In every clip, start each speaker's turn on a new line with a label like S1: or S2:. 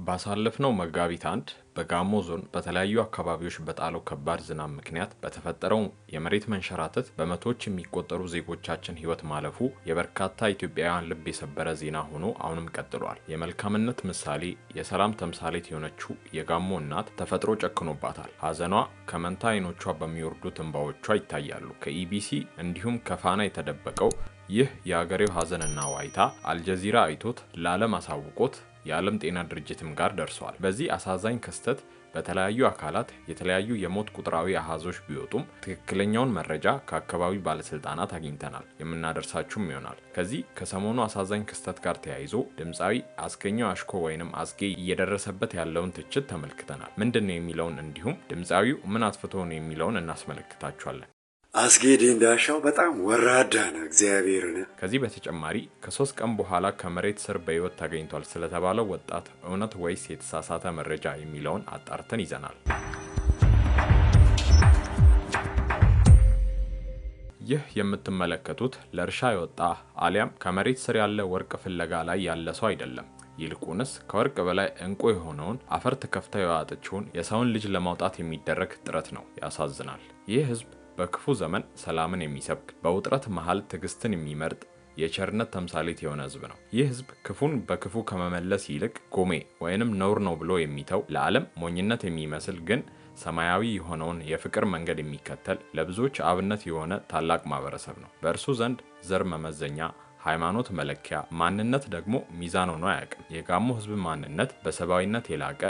S1: ባሳለፍነው መጋቢት አንድ በጋሞ ዞን በተለያዩ አካባቢዎች በጣለው ከባድ ዝናብ ምክንያት በተፈጠረው የመሬት መንሸራተት በመቶዎች የሚቆጠሩ ዜጎቻችን ሕይወት ማለፉ የበርካታ ኢትዮጵያውያን ልብ የሰበረ ዜና ሆኖ አሁንም ቀጥሏል። የመልካምነት ምሳሌ፣ የሰላም ተምሳሌት የሆነችው የጋሞ እናት ተፈጥሮ ጨክኖባታል። ሐዘኗ ከመንታ አይኖቿ በሚወርዱት እንባዎቿ ይታያሉ። ከኢቢሲ እንዲሁም ከፋና የተደበቀው ይህ የአገሬው ሐዘንና ዋይታ አልጀዚራ አይቶት ለዓለም አሳውቆት የዓለም ጤና ድርጅትም ጋር ደርሷል። በዚህ አሳዛኝ ክስተት በተለያዩ አካላት የተለያዩ የሞት ቁጥራዊ አሃዞች ቢወጡም ትክክለኛውን መረጃ ከአካባቢ ባለስልጣናት አግኝተናል፣ የምናደርሳችሁም ይሆናል። ከዚህ ከሰሞኑ አሳዛኝ ክስተት ጋር ተያይዞ ድምፃዊ አስገኘው አሽኮ ወይንም አስጌ እየደረሰበት ያለውን ትችት ተመልክተናል። ምንድነው የሚለውን እንዲሁም ድምፃዊው ምን አጥፍቶ ነው የሚለውን እናስመለክታችኋለን።
S2: አስጌ እንዳሻው በጣም ወራዳ ነው እግዚአብሔርን።
S1: ከዚህ በተጨማሪ ከ3 ቀን በኋላ ከመሬት ስር በህይወት ተገኝቷል ስለተባለው ወጣት እውነት ወይስ የተሳሳተ መረጃ የሚለውን አጣርተን ይዘናል። ይህ የምትመለከቱት ለእርሻ የወጣ አሊያም ከመሬት ስር ያለ ወርቅ ፍለጋ ላይ ያለ ሰው አይደለም። ይልቁንስ ከወርቅ በላይ እንቁ የሆነውን አፈር ተከፍታ የዋጠችውን የሰውን ልጅ ለማውጣት የሚደረግ ጥረት ነው። ያሳዝናል። ይህ ህዝብ በክፉ ዘመን ሰላምን የሚሰብክ በውጥረት መሃል ትዕግስትን የሚመርጥ የቸርነት ተምሳሌት የሆነ ህዝብ ነው። ይህ ህዝብ ክፉን በክፉ ከመመለስ ይልቅ ጎሜ ወይንም ነውር ነው ብሎ የሚተው ለዓለም ሞኝነት የሚመስል ግን ሰማያዊ የሆነውን የፍቅር መንገድ የሚከተል ለብዙዎች አብነት የሆነ ታላቅ ማህበረሰብ ነው። በእርሱ ዘንድ ዘር መመዘኛ፣ ሃይማኖት መለኪያ፣ ማንነት ደግሞ ሚዛን ሆኖ አያውቅም። የጋሞ ህዝብ ማንነት በሰብአዊነት የላቀ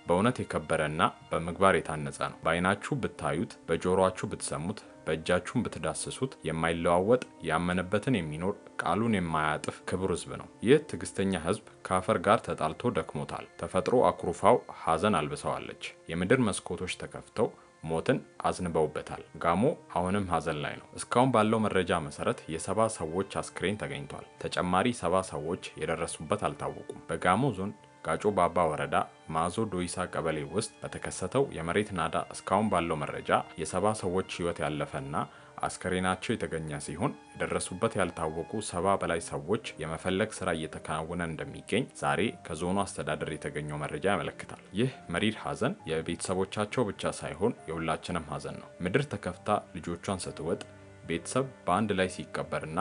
S1: በእውነት የከበረና በምግባር የታነጸ ነው። በአይናችሁ ብታዩት፣ በጆሮአችሁ ብትሰሙት፣ በእጃችሁም ብትዳስሱት የማይለዋወጥ ያመነበትን የሚኖር ቃሉን የማያጥፍ ክቡር ህዝብ ነው። ይህ ትዕግስተኛ ህዝብ ከአፈር ጋር ተጣልቶ ደክሞታል። ተፈጥሮ አኩርፋው ሐዘን አልብሰዋለች። የምድር መስኮቶች ተከፍተው ሞትን አዝንበውበታል። ጋሞ አሁንም ሐዘን ላይ ነው። እስካሁን ባለው መረጃ መሰረት የ70 ሰዎች አስክሬን ተገኝቷል። ተጨማሪ 70 ሰዎች የደረሱበት አልታወቁም። በጋሞ ዞን ጋጮ ባባ ወረዳ ማዞ ዶይሳ ቀበሌ ውስጥ በተከሰተው የመሬት ናዳ እስካሁን ባለው መረጃ የ70 ሰዎች ህይወት ያለፈና አስከሬናቸው የተገኘ ሲሆን የደረሱበት ያልታወቁ 70 በላይ ሰዎች የመፈለግ ስራ እየተከናወነ እንደሚገኝ ዛሬ ከዞኑ አስተዳደር የተገኘው መረጃ ያመለክታል። ይህ መሪር ሐዘን የቤተሰቦቻቸው ብቻ ሳይሆን የሁላችንም ሐዘን ነው። ምድር ተከፍታ ልጆቿን ስትወጥ፣ ቤተሰብ በአንድ ላይ ሲቀበርና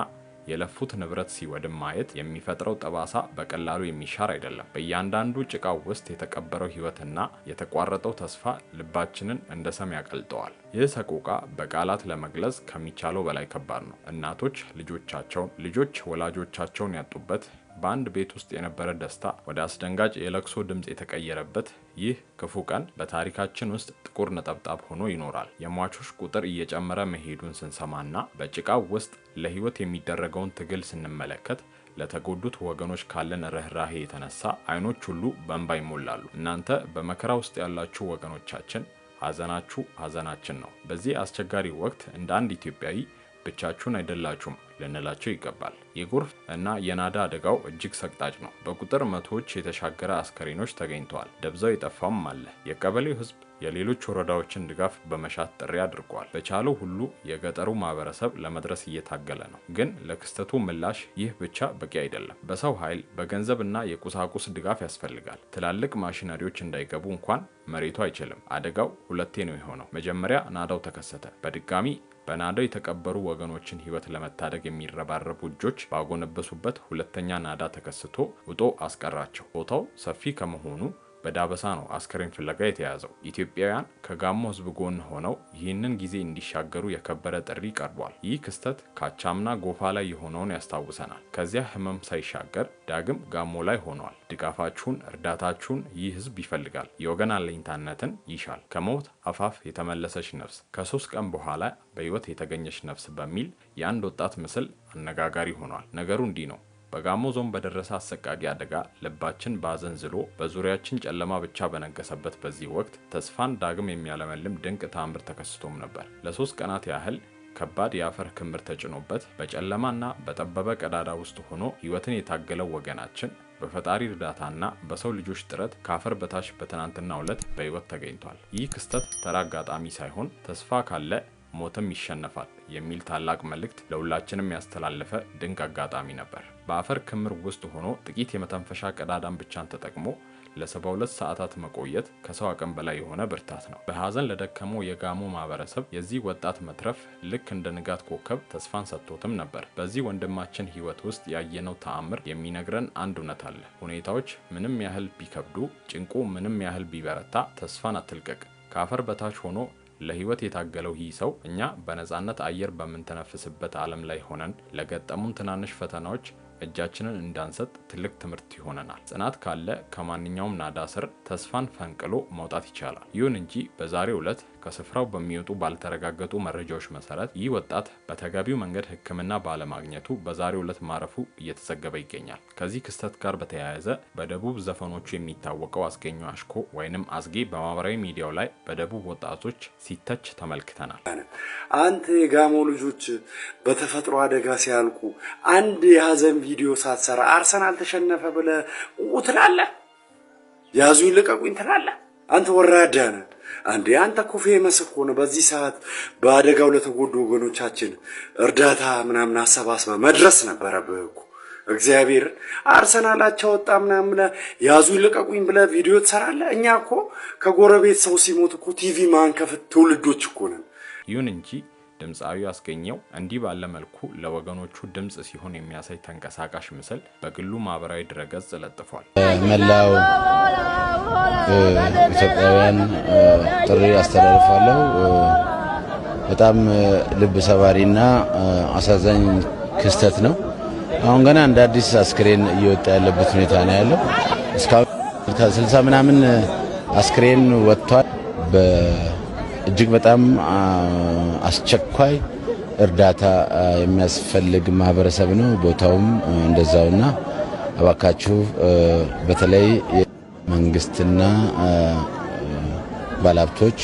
S1: የለፉት ንብረት ሲወድም ማየት የሚፈጥረው ጠባሳ በቀላሉ የሚሻር አይደለም። በእያንዳንዱ ጭቃው ውስጥ የተቀበረው ህይወትና የተቋረጠው ተስፋ ልባችንን እንደ ሰም ያቀልጠዋል። ይህ ሰቆቃ በቃላት ለመግለጽ ከሚቻለው በላይ ከባድ ነው። እናቶች ልጆቻቸውን፣ ልጆች ወላጆቻቸውን ያጡበት፣ በአንድ ቤት ውስጥ የነበረ ደስታ ወደ አስደንጋጭ የለቅሶ ድምፅ የተቀየረበት ይህ ክፉ ቀን በታሪካችን ውስጥ ጥቁር ነጠብጣብ ሆኖ ይኖራል። የሟቾች ቁጥር እየጨመረ መሄዱን ስንሰማና በጭቃው ውስጥ ለህይወት የሚደረገውን ትግል ስንመለከት ለተጎዱት ወገኖች ካለን ርህራሄ የተነሳ አይኖች ሁሉ በእንባ ይሞላሉ። እናንተ በመከራ ውስጥ ያላችሁ ወገኖቻችን ሐዘናችሁ ሐዘናችን ነው። በዚህ አስቸጋሪ ወቅት እንደ አንድ ኢትዮጵያዊ ብቻችሁን አይደላችሁም ልንላቸው ይገባል። የጎርፍ እና የናዳ አደጋው እጅግ ሰቅጣጭ ነው። በቁጥር መቶዎች የተሻገረ አስከሬኖች ተገኝተዋል። ደብዛው የጠፋም አለ። የቀበሌው ህዝብ የሌሎች ወረዳዎችን ድጋፍ በመሻት ጥሪ አድርጓል። በቻለው ሁሉ የገጠሩ ማህበረሰብ ለመድረስ እየታገለ ነው። ግን ለክስተቱ ምላሽ ይህ ብቻ በቂ አይደለም። በሰው ኃይል፣ በገንዘብና የቁሳቁስ ድጋፍ ያስፈልጋል። ትላልቅ ማሽነሪዎች እንዳይገቡ እንኳን መሬቱ አይችልም። አደጋው ሁለቴ ነው የሆነው። መጀመሪያ ናዳው ተከሰተ። በድጋሚ በናዳው የተቀበሩ ወገኖችን ህይወት ለመታደግ የሚረባረቡ እጆች ባጎነበሱበት ሁለተኛ ናዳ ተከስቶ ውጦ አስቀራቸው። ቦታው ሰፊ ከመሆኑ በዳበሳ ነው አስከሬን ፍለጋ የተያዘው። ኢትዮጵያውያን ከጋሞ ህዝብ ጎን ሆነው ይህንን ጊዜ እንዲሻገሩ የከበረ ጥሪ ቀርቧል። ይህ ክስተት ካቻምና ጎፋ ላይ የሆነውን ያስታውሰናል። ከዚያ ህመም ሳይሻገር ዳግም ጋሞ ላይ ሆኗል። ድጋፋችሁን፣ እርዳታችሁን ይህ ህዝብ ይፈልጋል። የወገን አለኝታነትን ይሻል። ከሞት አፋፍ የተመለሰች ነፍስ፣ ከ3 ቀን በኋላ በህይወት የተገኘች ነፍስ በሚል የአንድ ወጣት ምስል አነጋጋሪ ሆኗል። ነገሩ እንዲህ ነው። በጋሞ ዞን በደረሰ አሰቃቂ አደጋ ልባችን ባዘን ዝሎ በዙሪያችን ጨለማ ብቻ በነገሰበት በዚህ ወቅት ተስፋን ዳግም የሚያለመልም ድንቅ ተአምር ተከስቶም ነበር። ለ3 ቀናት ያህል ከባድ የአፈር ክምር ተጭኖበት በጨለማና በጠበበ ቀዳዳ ውስጥ ሆኖ ህይወትን የታገለው ወገናችን በፈጣሪ እርዳታና በሰው ልጆች ጥረት ከአፈር በታች በትናንትናው ዕለት በህይወት ተገኝቷል። ይህ ክስተት ተራ አጋጣሚ ሳይሆን ተስፋ ካለ ሞትም ይሸነፋል የሚል ታላቅ መልእክት ለሁላችንም ያስተላለፈ ድንቅ አጋጣሚ ነበር። በአፈር ክምር ውስጥ ሆኖ ጥቂት የመተንፈሻ ቀዳዳን ብቻን ተጠቅሞ ለ72 ሰዓታት መቆየት ከሰው አቅም በላይ የሆነ ብርታት ነው። በሐዘን ለደከመው የጋሞ ማህበረሰብ የዚህ ወጣት መትረፍ ልክ እንደ ንጋት ኮከብ ተስፋን ሰጥቶትም ነበር። በዚህ ወንድማችን ህይወት ውስጥ ያየነው ተአምር የሚነግረን አንድ እውነት አለ። ሁኔታዎች ምንም ያህል ቢከብዱ፣ ጭንቁ ምንም ያህል ቢበረታ ተስፋን አትልቀቅ። ከአፈር በታች ሆኖ ለህይወት የታገለው ይህ ሰው እኛ በነጻነት አየር በምንተነፍስበት ዓለም ላይ ሆነን ለገጠሙን ትናንሽ ፈተናዎች እጃችንን እንዳንሰጥ ትልቅ ትምህርት ይሆነናል። ጽናት ካለ ከማንኛውም ናዳ ስር ተስፋን ፈንቅሎ መውጣት ይቻላል። ይሁን እንጂ በዛሬው ዕለት ከስፍራው በሚወጡ ባልተረጋገጡ መረጃዎች መሰረት ይህ ወጣት በተገቢው መንገድ ሕክምና ባለማግኘቱ በዛሬው ዕለት ማረፉ እየተዘገበ ይገኛል። ከዚህ ክስተት ጋር በተያያዘ በደቡብ ዘፈኖቹ የሚታወቀው አስገኘው አሽኮ ወይንም አስጌ በማህበራዊ ሚዲያው ላይ በደቡብ ወጣቶች ሲተች ተመልክተናል።
S2: አንተ የጋሞ ልጆች በተፈጥሮ አደጋ ሲያልቁ አንድ የሀዘን ቪዲዮ ሳትሰራ አርሰናል ተሸነፈ ብለህ ትላለህ፣ ያዙኝ ልቀቁኝ ትላለህ። አንተ ወራዳ ነህ። አንተ ኮፌ መስኮ ነው። በዚህ ሰዓት በአደጋው ለተጎዱ ወገኖቻችን እርዳታ ምናምን አሰባስበ መድረስ ነበረብህ እኮ። እግዚአብሔር አርሰናላቸው ወጣ ምናምን ያዙኝ ልቀቁኝ ብለህ ቪዲዮ ትሰራለህ። እኛ እኮ ከጎረቤት ሰው ሲሞት እኮ ቲቪ ማንከፍት ትውልዶች እኮ ነን።
S1: ይሁን እንጂ ድምፃዊው አስገኘው እንዲህ ባለ መልኩ ለወገኖቹ ድምጽ ሲሆን የሚያሳይ ተንቀሳቃሽ ምስል በግሉ ማህበራዊ ድረገጽ ለጥፏል።
S3: መላው ኢትዮጵያውያን ጥሪ አስተላልፋለሁ። በጣም ልብ ሰባሪና አሳዛኝ ክስተት ነው። አሁን ገና እንደ አዲስ አስክሬን እየወጣ ያለበት ሁኔታ ነው ያለው። እስካሁን 60 ምናምን አስክሬን ወጥቷል። እጅግ በጣም አስቸኳይ እርዳታ የሚያስፈልግ ማህበረሰብ ነው። ቦታውም እንደዛውና አባካችሁ በተለይ መንግስትና ባለሀብቶች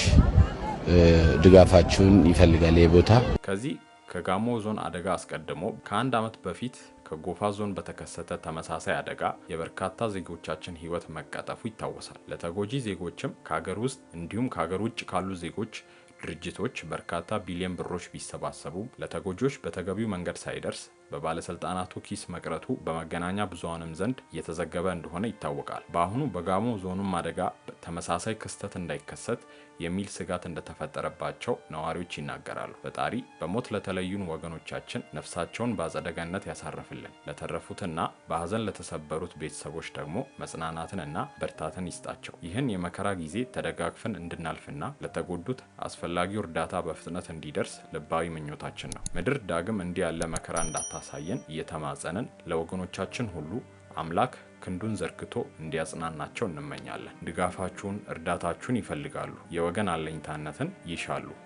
S3: ድጋፋችሁን ይፈልጋል የቦታ
S1: ከዚህ ከጋሞ ዞን አደጋ አስቀድሞ ከአንድ ዓመት በፊት ከጎፋ ዞን በተከሰተ ተመሳሳይ አደጋ የበርካታ ዜጎቻችን ህይወት መቀጠፉ ይታወሳል። ለተጎጂ ዜጎችም ከሀገር ውስጥ እንዲሁም ከሀገር ውጭ ካሉ ዜጎች ድርጅቶች በርካታ ቢሊዮን ብሮች ቢሰባሰቡ ለተጎጂዎች በተገቢው መንገድ ሳይደርስ በባለስልጣናቱ ኪስ መቅረቱ በመገናኛ ብዙሃንም ዘንድ እየተዘገበ እንደሆነ ይታወቃል። በአሁኑ በጋሞ ዞኑም አደጋ ተመሳሳይ ክስተት እንዳይከሰት የሚል ስጋት እንደተፈጠረባቸው ነዋሪዎች ይናገራሉ። ፈጣሪ በሞት ለተለዩን ወገኖቻችን ነፍሳቸውን በአጸደ ገነት ያሳርፍልን። ለተረፉትና በሀዘን ለተሰበሩት ቤተሰቦች ደግሞ መጽናናትንና ብርታትን ይስጣቸው። ይህን የመከራ ጊዜ ተደጋግፈን እንድናልፍና ለተጎዱት አስፈላጊው እርዳታ በፍጥነት እንዲደርስ ልባዊ ምኞታችን ነው። ምድር ዳግም እንዲህ ያለ መከራ እንዳታሳየን እየተማጸንን ለወገኖቻችን ሁሉ አምላክ ክንዱን ዘርግቶ እንዲያጽናናቸው እንመኛለን። ድጋፋችሁን፣ እርዳታችሁን ይፈልጋሉ። የወገን አለኝታነትን ይሻሉ።